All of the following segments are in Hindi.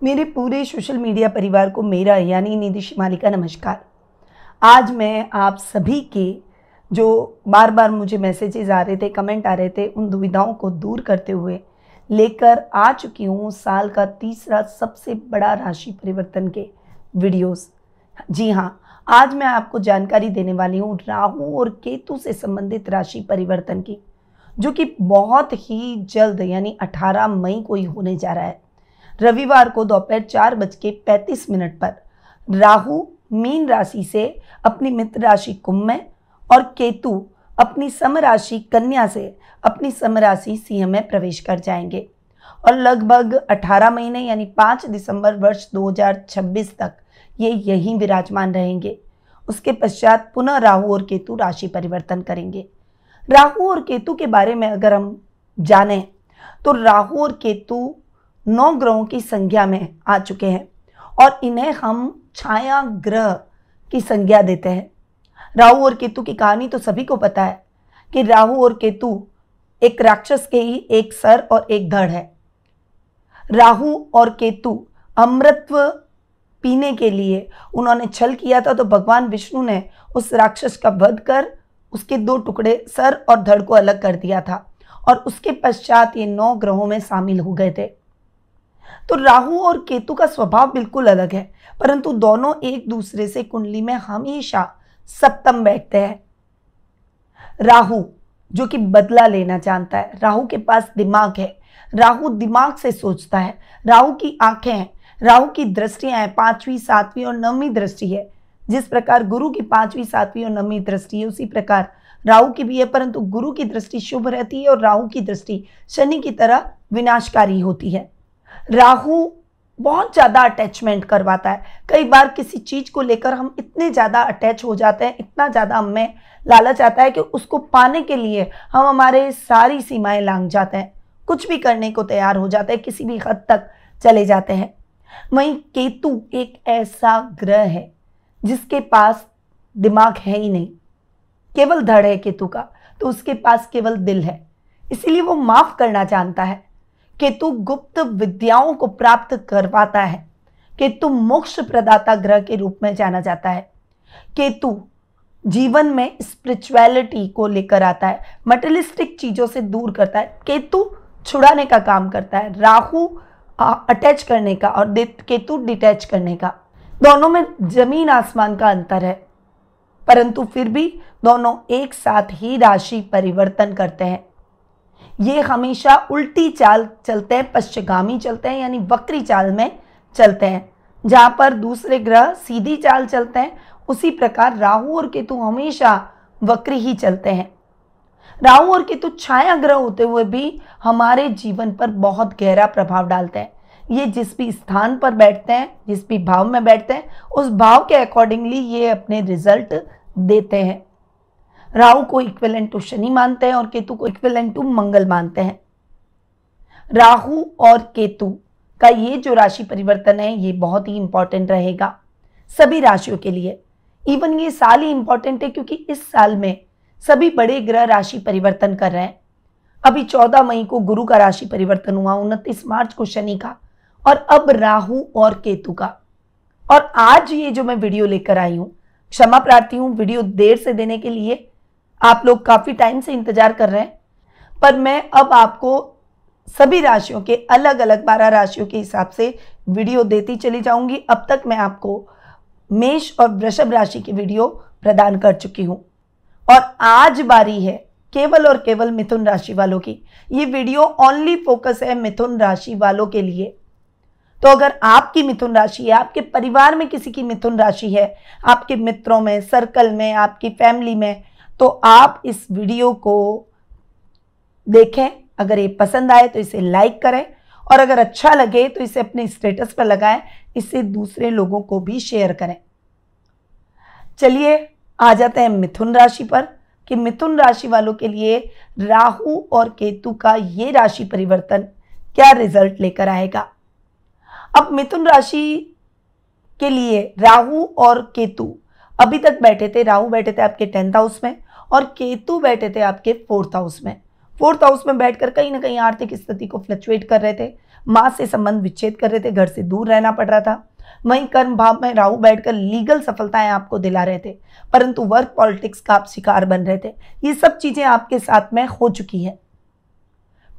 मेरे पूरे सोशल मीडिया परिवार को मेरा यानी निधि शिमाली का नमस्कार। आज मैं आप सभी के जो बार बार मुझे मैसेजेस आ रहे थे, कमेंट आ रहे थे, उन दुविधाओं को दूर करते हुए लेकर आ चुकी हूँ साल का तीसरा सबसे बड़ा राशि परिवर्तन के वीडियोस। जी हाँ, आज मैं आपको जानकारी देने वाली हूँ राहु और केतु से संबंधित राशि परिवर्तन की, जो कि बहुत ही जल्द यानी 18 मई को ही होने जा रहा है। रविवार को दोपहर 4:35 पर राहु मीन राशि से अपनी मित्र राशि कुंभ में और केतु अपनी सम राशि कन्या से अपनी सम राशि सिंह में प्रवेश कर जाएंगे और लगभग 18 महीने यानी 5 दिसंबर वर्ष 2026 तक ये यहीं विराजमान रहेंगे। उसके पश्चात पुनः राहु और केतु राशि परिवर्तन करेंगे। राहु और केतु के बारे में अगर हम जानें तो राहु और केतु 9 ग्रहों की संज्ञा में आ चुके हैं और इन्हें हम छाया ग्रह की संज्ञा देते हैं। राहु और केतु की कहानी तो सभी को पता है कि राहु और केतु एक राक्षस के ही एक सर और एक धड़ है। राहु और केतु अमृतत्व पीने के लिए उन्होंने छल किया था, तो भगवान विष्णु ने उस राक्षस का वध कर उसके 2 टुकड़े सर और धड़ को अलग कर दिया था और उसके पश्चात ये 9 ग्रहों में शामिल हो गए थे। तो राहु और केतु का स्वभाव बिल्कुल अलग है, परंतु दोनों एक दूसरे से कुंडली में हमेशा सप्तम बैठते हैं। राहु जो कि बदला लेना जानता है, राहु के पास दिमाग है, राहु दिमाग से सोचता है, राहु की आंखें हैं, राहु की दृष्टियां हैं, 5वीं 7वीं और 9वीं दृष्टि है। जिस प्रकार गुरु की 5वीं 7वीं और 9वीं दृष्टि है, उसी प्रकार राहु की भी है, परंतु गुरु की दृष्टि शुभ रहती है और राहु की दृष्टि शनि की तरह विनाशकारी होती है। राहु बहुत ज़्यादा अटैचमेंट करवाता है। कई बार किसी चीज़ को लेकर हम इतने ज़्यादा अटैच हो जाते हैं, इतना ज़्यादा हमें लालच आता है कि उसको पाने के लिए हम हमारे सारी सीमाएं लांघ जाते हैं, कुछ भी करने को तैयार हो जाते हैं, किसी भी हद तक चले जाते हैं। वहीं केतु एक ऐसा ग्रह है जिसके पास दिमाग है ही नहीं, केवल धड़ है केतु का, तो उसके पास केवल दिल है, इसीलिए वो माफ करना जानता है। केतु गुप्त विद्याओं को प्राप्त करवाता है। केतु मोक्ष प्रदाता ग्रह के रूप में जाना जाता है। केतु जीवन में स्पिरिचुअलिटी को लेकर आता है, मटेरियलिस्टिक चीजों से दूर करता है। केतु छुड़ाने का काम करता है, राहु अटैच करने का और केतु डिटैच करने का। दोनों में जमीन आसमान का अंतर है, परंतु फिर भी दोनों एक साथ ही राशि परिवर्तन करते हैं। ये हमेशा उल्टी चाल चलते हैं, पश्चिगामी चलते हैं, यानी वक्री चाल में चलते हैं। जहां पर दूसरे ग्रह सीधी चाल चलते हैं, उसी प्रकार राहु और केतु हमेशा वक्री ही चलते हैं। राहु और केतु छाया ग्रह होते हुए भी हमारे जीवन पर बहुत गहरा प्रभाव डालते हैं। ये जिस भी स्थान पर बैठते हैं, जिस भी भाव में बैठते हैं, उस भाव के अकॉर्डिंगली ये अपने रिजल्ट देते हैं। राहु को इक्विवेलेंट टू शनि मानते हैं और केतु को इक्विवेलेंट टू मंगल मानते हैं। राहु और केतु का ये जो राशि परिवर्तन है, ये बहुत ही इंपॉर्टेंट रहेगा सभी राशियों के लिए। इवन ये साल ही इंपॉर्टेंट है क्योंकि इस साल में सभी बड़े ग्रह राशि परिवर्तन कर रहे हैं। अभी 14 मई को गुरु का राशि परिवर्तन हुआ, 29 मार्च को शनि का और अब राहु और केतु का। और आज ये जो मैं वीडियो लेकर आई हूं, क्षमा प्रार्थी हूं वीडियो देर से देने के लिए, आप लोग काफी टाइम से इंतजार कर रहे हैं, पर मैं अब आपको सभी राशियों के अलग अलग 12 राशियों के हिसाब से वीडियो देती चली जाऊंगी। अब तक मैं आपको मेष और वृषभ राशि की वीडियो प्रदान कर चुकी हूं और आज बारी है केवल और केवल मिथुन राशि वालों की। ये वीडियो ओनली फोकस है मिथुन राशि वालों के लिए। तो अगर आपकी मिथुन राशि है, आपके परिवार में किसी की मिथुन राशि है, आपके मित्रों में, सर्कल में, आपकी फैमिली में, तो आप इस वीडियो को देखें। अगर ये पसंद आए तो इसे लाइक करें और अगर अच्छा लगे तो इसे अपने स्टेटस पर लगाएं, इसे दूसरे लोगों को भी शेयर करें। चलिए आ जाते हैं मिथुन राशि पर कि मिथुन राशि वालों के लिए राहु और केतु का ये राशि परिवर्तन क्या रिजल्ट लेकर आएगा। अब मिथुन राशि के लिए राहु और केतु अभी तक बैठे थे, राहु बैठे थे आपके 10th हाउस में और केतु बैठे थे आपके 4th हाउस में। 4th हाउस में बैठकर कहीं ना कहीं आर्थिक स्थिति को फ्लक्चुएट कर रहे थे, माँ से संबंध विच्छेद कर रहे थे, घर से दूर रहना पड़ रहा था। वहीं कर्म भाव में राहु बैठकर लीगल सफलताएं आपको दिला रहे थे, परंतु वर्क पॉलिटिक्स का आप शिकार बन रहे थे। ये सब चीजें आपके साथ में हो चुकी हैं।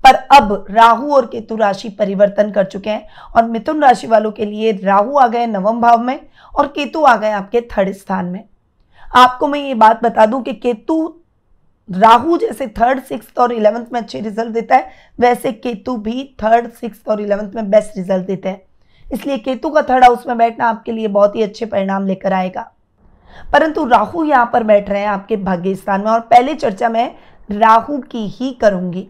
पर अब राहु और केतु राशि परिवर्तन कर चुके हैं और मिथुन राशि वालों के लिए राहु आ गए नवम भाव में और केतु आ गए आपके थर्ड स्थान में। आपको मैं ये बात बता दूं कि केतु राहु जैसे थर्ड, सिक्स्थ और 11th में अच्छे रिजल्ट देता है, वैसे केतु भी थर्ड, सिक्स्थ और 11th में बेस्ट रिजल्ट देते हैं। इसलिए केतु का थर्ड हाउस में बैठना आपके लिए बहुत ही अच्छे परिणाम लेकर आएगा। परंतु राहु यहाँ पर बैठ रहे हैं आपके भाग्य स्थान में, और पहले चर्चा मैं राहु की ही करूंगी,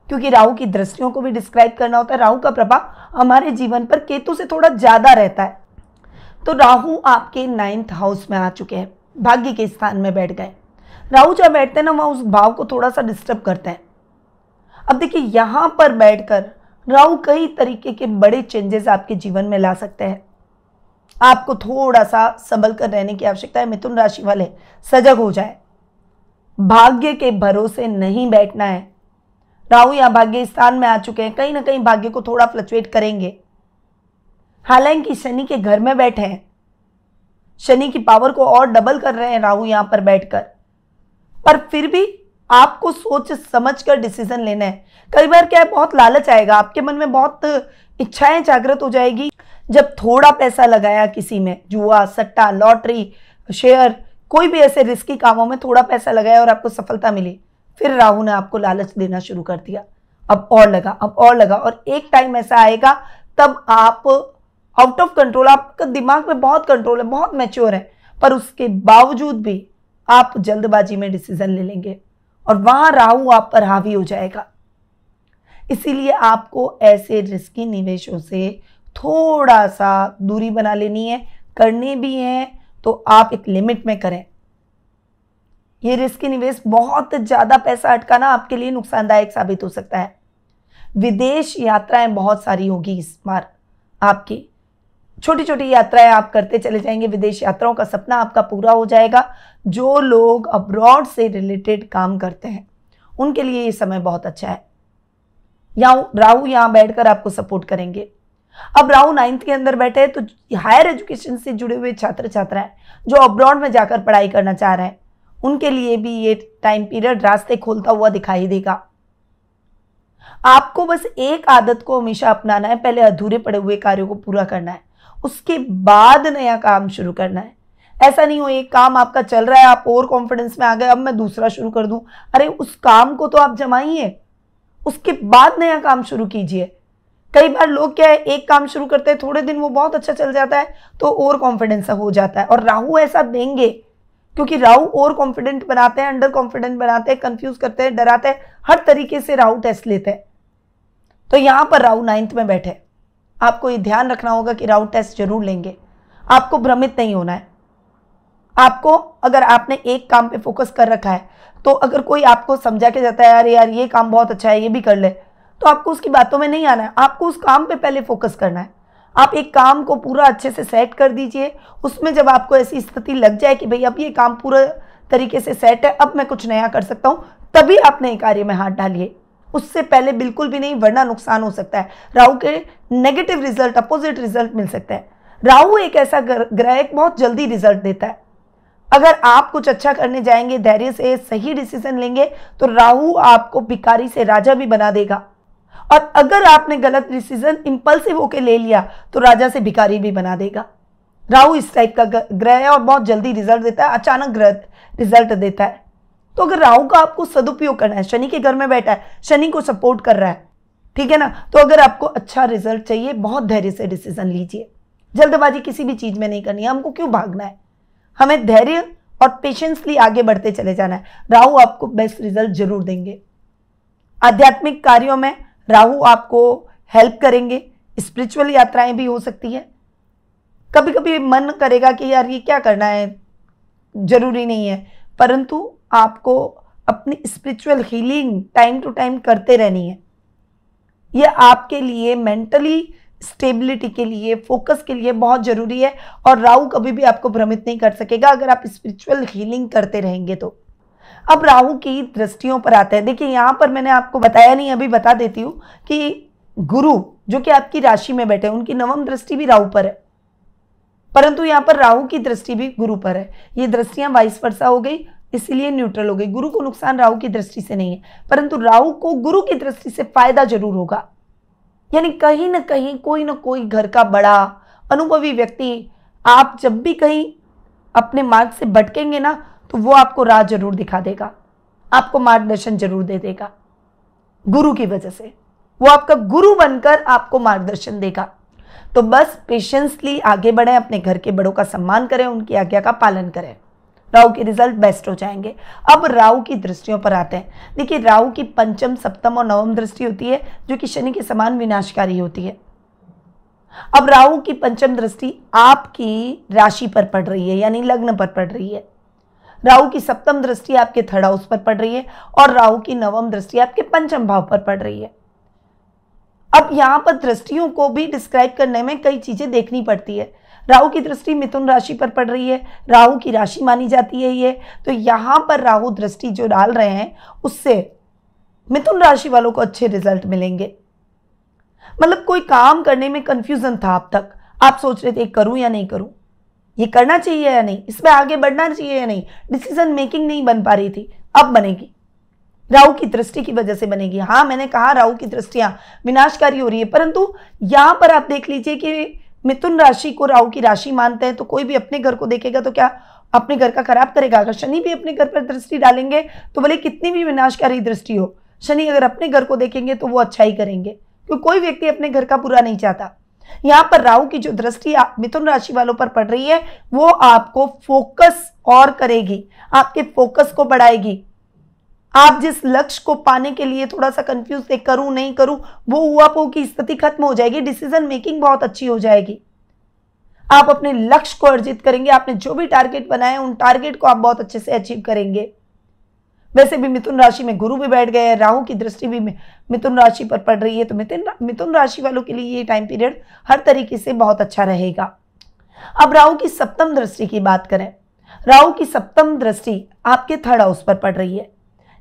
क्योंकि राहु की दृष्टियों को भी डिस्क्राइब करना होता है। राहु का प्रभाव हमारे जीवन पर केतु से थोड़ा ज्यादा रहता है। तो राहु आपके 9th हाउस में आ चुके हैं, भाग्य के स्थान में बैठ गए। राहु जब बैठते हैं ना, वहां उस भाव को थोड़ा सा डिस्टर्ब करते हैं। अब देखिए, यहां पर बैठकर राहु कई तरीके के बड़े चेंजेस आपके जीवन में ला सकते हैं। आपको थोड़ा सा संभल कर रहने की आवश्यकता है। मिथुन राशि वाले सजग हो जाए, भाग्य के भरोसे नहीं बैठना है। राहु या भाग्य स्थान में आ चुके हैं, कहीं ना कहीं भाग्य को थोड़ा फ्लक्चुएट करेंगे। हालांकि शनि के घर में बैठे हैं, शनि की पावर को और डबल कर रहे हैं राहु यहां पर बैठकर, पर फिर भी आपको सोच समझ कर डिसीजन लेना है। कई बार क्या है, बहुत लालच आएगा आपके मन में, बहुत इच्छाएं जागृत हो जाएगी। जब थोड़ा पैसा लगाया किसी में, जुआ, सट्टा, लॉटरी, शेयर, कोई भी ऐसे रिस्की कामों में थोड़ा पैसा लगाया और आपको सफलता मिली, फिर राहु ने आपको लालच देना शुरू कर दिया। अब और लगा, अब और लगा, और एक टाइम ऐसा आएगा तब आप आउट ऑफ कंट्रोल, आपका दिमाग में बहुत कंट्रोल है, बहुत मैच्योर है, पर उसके बावजूद भी आप जल्दबाजी में डिसीजन ले लेंगे और वहां राहु आप पर हावी हो जाएगा। इसीलिए आपको ऐसे रिस्की निवेशों से थोड़ा सा दूरी बना लेनी है। करने भी हैं तो आप एक लिमिट में करें। ये रिस्की निवेश बहुत ज्यादा पैसा अटकाना आपके लिए नुकसानदायक साबित हो सकता है। विदेश यात्राएं बहुत सारी होगी इस बार आपकी, छोटी छोटी यात्राएं आप करते चले जाएंगे, विदेश यात्राओं का सपना आपका पूरा हो जाएगा। जो लोग अब्रॉड से रिलेटेड काम करते हैं उनके लिए ये समय बहुत अच्छा है। राहु यहाँ बैठकर आपको सपोर्ट करेंगे। अब राहु 9th के अंदर बैठे हैं, तो हायर एजुकेशन से जुड़े हुए छात्र छात्राएं जो अब्रॉड में जाकर पढ़ाई करना चाह रहे हैं, उनके लिए भी ये टाइम पीरियड रास्ते खोलता हुआ दिखाई देगा। आपको बस एक आदत को हमेशा अपनाना है, पहले अधूरे पड़े हुए कार्यों को पूरा करना है, उसके बाद नया काम शुरू करना है। ऐसा नहीं हो एक काम आपका चल रहा है, आप ओवर कॉन्फिडेंस में आ गए, अब मैं दूसरा शुरू कर दूं। अरे उस काम को तो आप जमाइए, उसके बाद नया काम शुरू कीजिए। कई बार लोग क्या है, एक काम शुरू करते हैं, थोड़े दिन वो बहुत अच्छा चल जाता है तो ओवर कॉन्फिडेंस हो जाता है, और राहु ऐसा देंगे, क्योंकि राहु ओवर कॉन्फिडेंट बनाते हैं, अंडर कॉन्फिडेंट बनाते हैं, कंफ्यूज करते हैं, डराते हैं, हर तरीके से राहु टेस्ट लेते हैं। तो यहां पर राहु 9th में बैठे, आपको ये ध्यान रखना होगा कि राहु टेस्ट जरूर लेंगे। आपको भ्रमित नहीं होना है। आपको, अगर आपने एक काम पे फोकस कर रखा है, तो अगर कोई आपको समझा के जाता है यार यार ये काम बहुत अच्छा है, ये भी कर ले, तो आपको उसकी बातों में नहीं आना है। आपको उस काम पे पहले फोकस करना है। आप एक काम को पूरा अच्छे से सेट कर दीजिए। उसमें जब आपको ऐसी स्थिति लग जाए कि भाई अब ये काम पूरा तरीके से सेट है, अब मैं कुछ नया कर सकता हूं, तभी आप नए कार्य में हाथ डालिए। उससे पहले बिल्कुल भी नहीं, वरना नुकसान हो सकता है। राहु के नेगेटिव रिजल्ट, अपोजिट रिजल्ट मिल सकते हैं। राहु एक ऐसा ग्रह है, बहुत जल्दी रिजल्ट देता है। अगर आप कुछ अच्छा करने जाएंगे, धैर्य से सही डिसीजन लेंगे, तो राहु आपको भिखारी से राजा भी बना देगा। और अगर आपने गलत डिसीजन इंपल्सिव होकर ले लिया, तो राजा से भिखारी भी बना देगा। राहु इस टाइप का ग्रह है और बहुत जल्दी रिजल्ट देता है, अचानक ग्रह रिजल्ट देता है। तो अगर राहु का आपको सदुपयोग करना है, शनि के घर में बैठा है, शनि को सपोर्ट कर रहा है, ठीक है ना, तो अगर आपको अच्छा रिजल्ट चाहिए, बहुत धैर्य से डिसीजन लीजिए। जल्दबाजी किसी भी चीज में नहीं करनी है। हमको क्यों भागना है, हमें धैर्य और पेशेंसली आगे बढ़ते चले जाना है। राहु आपको बेस्ट रिजल्ट जरूर देंगे। आध्यात्मिक कार्यों में राहु आपको हेल्प करेंगे। स्पिरिचुअल यात्राएं भी हो सकती है। कभी कभी मन करेगा कि यार ये क्या करना है, जरूरी नहीं है, परंतु आपको अपनी spiritual healing time to time करते रहनी है। ये आपके लिए मेंटली स्टेबिलिटी के लिए, फोकस के लिए बहुत जरूरी है। और राहु कभी भी आपको भ्रमित नहीं कर सकेगा अगर आप स्पिरिचुअल हीलिंग करते रहेंगे तो। अब राहु की दृष्टियों पर आते हैं। देखिए, यहां पर मैंने आपको बताया नहीं, अभी बता देती हूं कि गुरु जो कि आपकी राशि में बैठे, उनकी नवम दृष्टि भी राहु पर है, परंतु यहाँ पर राहु की दृष्टि भी गुरु पर है। ये दृष्टियां वाइस वर्सा हो गई, इसलिए न्यूट्रल हो गई। गुरु को नुकसान राहु की दृष्टि से नहीं है, परंतु राहु को गुरु की दृष्टि से फायदा जरूर होगा। यानी कहीं ना कहीं कोई ना कोई घर का बड़ा अनुभवी व्यक्ति, आप जब भी कहीं अपने मार्ग से भटकेंगे ना, तो वो आपको राह जरूर दिखा देगा, आपको मार्गदर्शन जरूर दे देगा। गुरु की वजह से वो आपका गुरु बनकर आपको मार्गदर्शन देगा। तो बस पेशेंसली आगे बढ़ें, अपने घर के बड़ों का सम्मान करें, उनकी आज्ञा का पालन करें, राहु के रिजल्ट बेस्ट हो जाएंगे। अब राहु की दृष्टियों पर आते हैं। देखिए, राहु की पंचम, सप्तम और नवम दृष्टि होती है, जो कि शनि के समान विनाशकारी होती है। अब राहु की पंचम दृष्टि आपकी राशि पर पड़ रही है, यानी लग्न पर पड़ रही है। राहु की सप्तम दृष्टि आपके थर्ड हाउस पर पड़ रही है, और राहु की नवम दृष्टि आपके पंचम भाव पर पड़ रही है। अब यहां पर दृष्टियों को भी डिस्क्राइब करने में कई चीजें देखनी पड़ती है। राहु की दृष्टि मिथुन राशि पर पड़ रही है, राहु की राशि मानी जाती है ये, तो यहां पर राहु दृष्टि जो डाल रहे हैं, उससे मिथुन राशि वालों को अच्छे रिजल्ट मिलेंगे। मतलब कोई काम करने में कंफ्यूजन था अब तक, आप सोच रहे थे करूं या नहीं करूं, ये करना चाहिए या नहीं, इसमें आगे बढ़ना चाहिए या नहीं, डिसीजन मेकिंग नहीं बन पा रही थी, अब बनेगी। राहु की दृष्टि की वजह से बनेगी। हाँ, मैंने कहा राहु की दृष्टियां विनाशकारी हो रही है, परंतु यहां पर आप देख लीजिए कि मिथुन राशि को राहु की राशि मानते हैं, तो कोई भी अपने घर को देखेगा तो क्या अपने घर का खराब करेगा। अगर शनि भी अपने घर पर दृष्टि डालेंगे तो भले कितनी भी विनाशकारी दृष्टि हो, शनि अगर अपने घर को देखेंगे तो वो अच्छा ही करेंगे, क्योंकि कोई व्यक्ति अपने घर का बुरा नहीं चाहता। यहां पर राहु की जो दृष्टि मिथुन राशि वालों पर पड़ रही है, वो आपको फोकस और करेगी, आपके फोकस को बढ़ाएगी। आप जिस लक्ष्य को पाने के लिए थोड़ा सा कंफ्यूज थे, करूं नहीं करूं, वो हुआपो की स्थिति खत्म हो जाएगी, डिसीजन मेकिंग बहुत अच्छी हो जाएगी। आप अपने लक्ष्य को अर्जित करेंगे, आपने जो भी टारगेट बनाए उन टारगेट को आप बहुत अच्छे से अचीव करेंगे। वैसे भी मिथुन राशि में गुरु भी बैठ गए, राहु की दृष्टि भी मिथुन राशि पर पड़ रही है, तो मिथुन राशि वालों के लिए ये टाइम पीरियड हर तरीके से बहुत अच्छा रहेगा। अब राहु की सप्तम दृष्टि की बात करें। राहु की सप्तम दृष्टि आपके थर्ड हाउस पर पड़ रही है।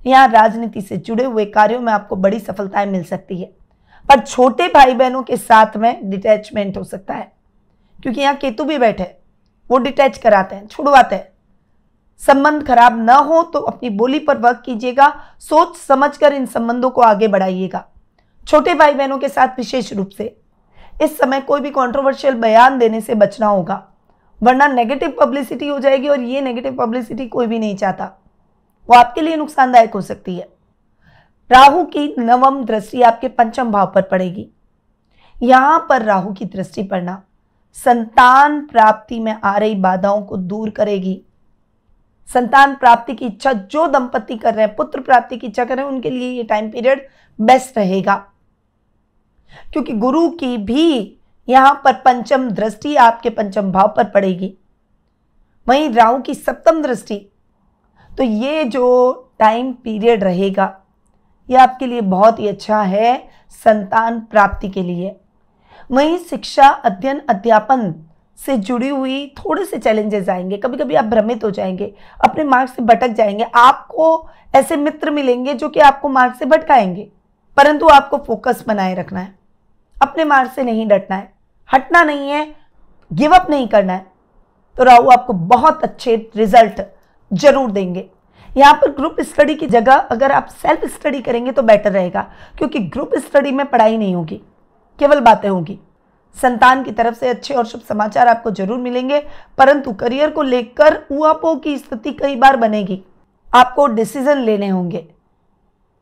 यहाँ राजनीति से जुड़े हुए कार्यों में आपको बड़ी सफलताएं मिल सकती है, पर छोटे भाई बहनों के साथ में डिटैचमेंट हो सकता है, क्योंकि यहाँ केतु भी बैठे, वो डिटैच कराते हैं, छुड़वाते हैं। संबंध खराब ना हो तो अपनी बोली पर वर्क कीजिएगा, सोच समझकर इन संबंधों को आगे बढ़ाइएगा। छोटे भाई बहनों के साथ विशेष रूप से इस समय कोई भी कंट्रोवर्शियल बयान देने से बचना होगा, वरना नेगेटिव पब्लिसिटी हो जाएगी, और ये नेगेटिव पब्लिसिटी कोई भी नहीं चाहता, वो आपके लिए नुकसानदायक हो सकती है। राहु की नवम दृष्टि आपके पंचम भाव पर पड़ेगी। यहां पर राहु की दृष्टि पड़ना संतान प्राप्ति में आ रही बाधाओं को दूर करेगी। संतान प्राप्ति की इच्छा जो दंपति कर रहे हैं, पुत्र प्राप्ति की इच्छा कर रहे हैं, उनके लिए ये टाइम पीरियड बेस्ट रहेगा, क्योंकि गुरु की भी यहां पर पंचम दृष्टि आपके पंचम भाव पर पड़ेगी। वहीं राहु की सप्तम दृष्टि, तो ये जो टाइम पीरियड रहेगा ये आपके लिए बहुत ही अच्छा है संतान प्राप्ति के लिए। वहीं शिक्षा, अध्ययन, अध्यापन से जुड़ी हुई थोड़े से चैलेंजेस आएंगे, कभी कभी आप भ्रमित हो जाएंगे, अपने मार्ग से भटक जाएंगे, आपको ऐसे मित्र मिलेंगे जो कि आपको मार्ग से भटकाएंगे, परंतु आपको फोकस बनाए रखना है, अपने मार्ग से नहीं डटना है, हटना नहीं है, गिव अप नहीं करना है। तो राहु आपको बहुत अच्छे रिजल्ट जरूर देंगे। यहाँ पर ग्रुप स्टडी की जगह अगर आप सेल्फ स्टडी करेंगे तो बेटर रहेगा, क्योंकि ग्रुप स्टडी में पढ़ाई नहीं होगी, केवल बातें होंगी। संतान की तरफ से अच्छे और शुभ समाचार आपको जरूर मिलेंगे, परंतु करियर को लेकर ऊहापोह की स्थिति कई बार बनेगी। आपको डिसीजन लेने होंगे,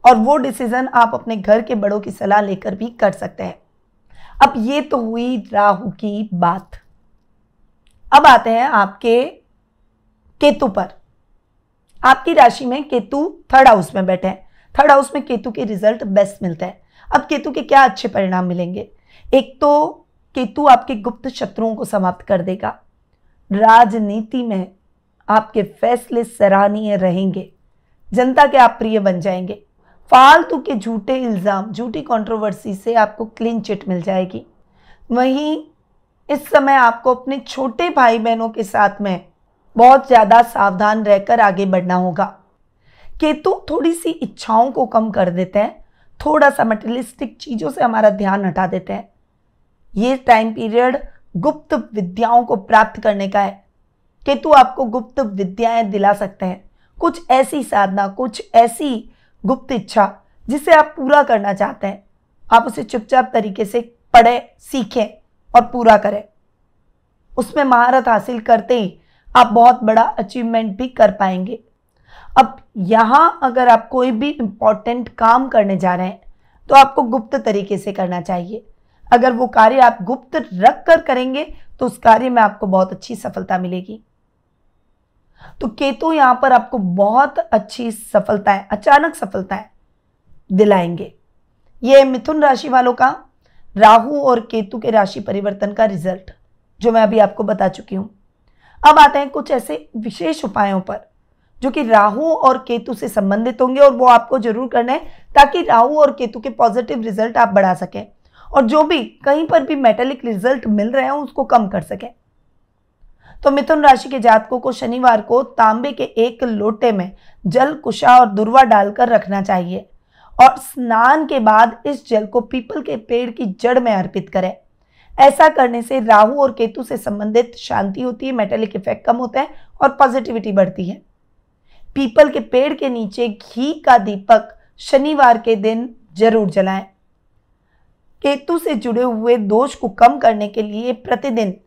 और वो डिसीजन आप अपने घर के बड़ों की सलाह लेकर भी कर सकते हैं। अब ये तो हुई राहु की बात। अब आते हैं आपके केतु पर। आपकी राशि में केतु थर्ड हाउस में बैठे हैं। थर्ड हाउस में केतु के रिजल्ट बेस्ट मिलते हैं। अब केतु के क्या अच्छे परिणाम मिलेंगे? एक तो केतु आपके गुप्त शत्रुओं को समाप्त कर देगा। राजनीति में आपके फैसले सराहनीय रहेंगे। जनता के आप प्रिय बन जाएंगे। फालतू के झूठे इल्जाम, झूठी कंट्रोवर्सी से आपको क्लीन चिट मिल जाएगी। वहीं इस समय आपको अपने छोटे भाई बहनों के साथ में बहुत ज़्यादा सावधान रहकर आगे बढ़ना होगा। केतु थोड़ी सी इच्छाओं को कम कर देते हैं, थोड़ा सा मटेरियलिस्टिक चीज़ों से हमारा ध्यान हटा देते हैं। ये टाइम पीरियड गुप्त विद्याओं को प्राप्त करने का है। केतु आपको गुप्त विद्याएं दिला सकते हैं, कुछ ऐसी साधना, कुछ ऐसी गुप्त इच्छा जिसे आप पूरा करना चाहते हैं, आप उसे चुपचाप तरीके से पढ़ें, सीखें और पूरा करें। उसमें महारत हासिल करते ही आप बहुत बड़ा अचीवमेंट भी कर पाएंगे। अब यहां अगर आप कोई भी इंपॉर्टेंट काम करने जा रहे हैं तो आपको गुप्त तरीके से करना चाहिए। अगर वो कार्य आप गुप्त रख कर करेंगे तो उस कार्य में आपको बहुत अच्छी सफलता मिलेगी। तो केतु यहां पर आपको बहुत अच्छी सफलताएं, अचानक सफलताएं दिलाएंगे। ये मिथुन राशि वालों का राहु और केतु के राशि परिवर्तन का रिजल्ट जो मैं अभी आपको बता चुकी हूं। अब आते हैं कुछ ऐसे विशेष उपायों पर जो कि राहु और केतु से संबंधित होंगे और वो आपको जरूर करना है ताकि राहु और केतु के पॉजिटिव रिजल्ट आप बढ़ा सकें और जो भी कहीं पर भी मेटालिक रिजल्ट मिल रहे हैं उसको कम कर सकें। तो मिथुन राशि के जातकों को शनिवार को तांबे के एक लोटे में जल, कुशा और दुर्वा डालकर रखना चाहिए और स्नान के बाद इस जल को पीपल के पेड़ की जड़ में अर्पित करें। ऐसा करने से राहु और केतु से संबंधित शांति होती है, मेटालिक इफेक्ट कम होता है और पॉजिटिविटी बढ़ती है। पीपल के पेड़ के नीचे घी का दीपक शनिवार के दिन जरूर जलाएं। केतु से जुड़े हुए दोष को कम करने के लिए प्रतिदिन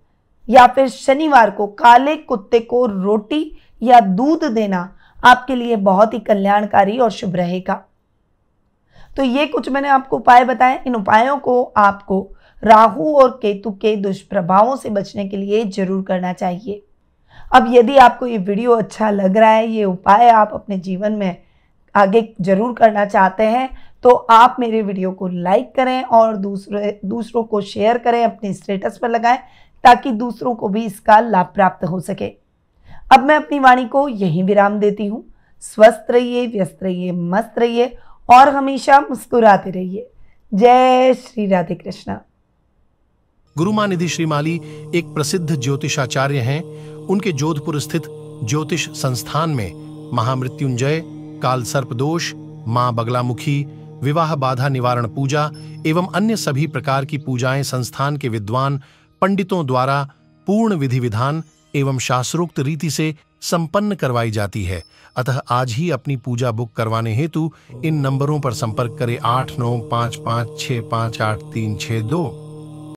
या फिर शनिवार को काले कुत्ते को रोटी या दूध देना आपके लिए बहुत ही कल्याणकारी और शुभ रहेगा। तो ये कुछ मैंने आपको उपाय बताए। इन उपायों को आपको राहु और केतु के दुष्प्रभावों से बचने के लिए जरूर करना चाहिए। अब यदि आपको ये वीडियो अच्छा लग रहा है, ये उपाय आप अपने जीवन में आगे जरूर करना चाहते हैं, तो आप मेरे वीडियो को लाइक करें और दूसरों को शेयर करें, अपने स्टेटस पर लगाएं ताकि दूसरों को भी इसका लाभ प्राप्त हो सके। अब मैं अपनी वाणी को यहीं विराम देती हूँ। स्वस्थ रहिए, व्यस्त रहिए, मस्त रहिए और हमेशा मुस्कुराते रहिए। जय श्री राधे कृष्णा। गुरुमानिधि श्रीमाली एक प्रसिद्ध ज्योतिषाचार्य हैं। उनके जोधपुर स्थित ज्योतिष संस्थान में महामृत्युंजय, काल सर्प दोष, मां बगलामुखी, विवाह बाधा निवारण पूजा एवं अन्य सभी प्रकार की पूजाएं संस्थान के विद्वान पंडितों द्वारा पूर्ण विधि विधान एवं शास्त्रोक्त रीति से संपन्न करवाई जाती है। अतः आज ही अपनी पूजा बुक करवाने हेतु इन नंबरों पर संपर्क करें 8955658362।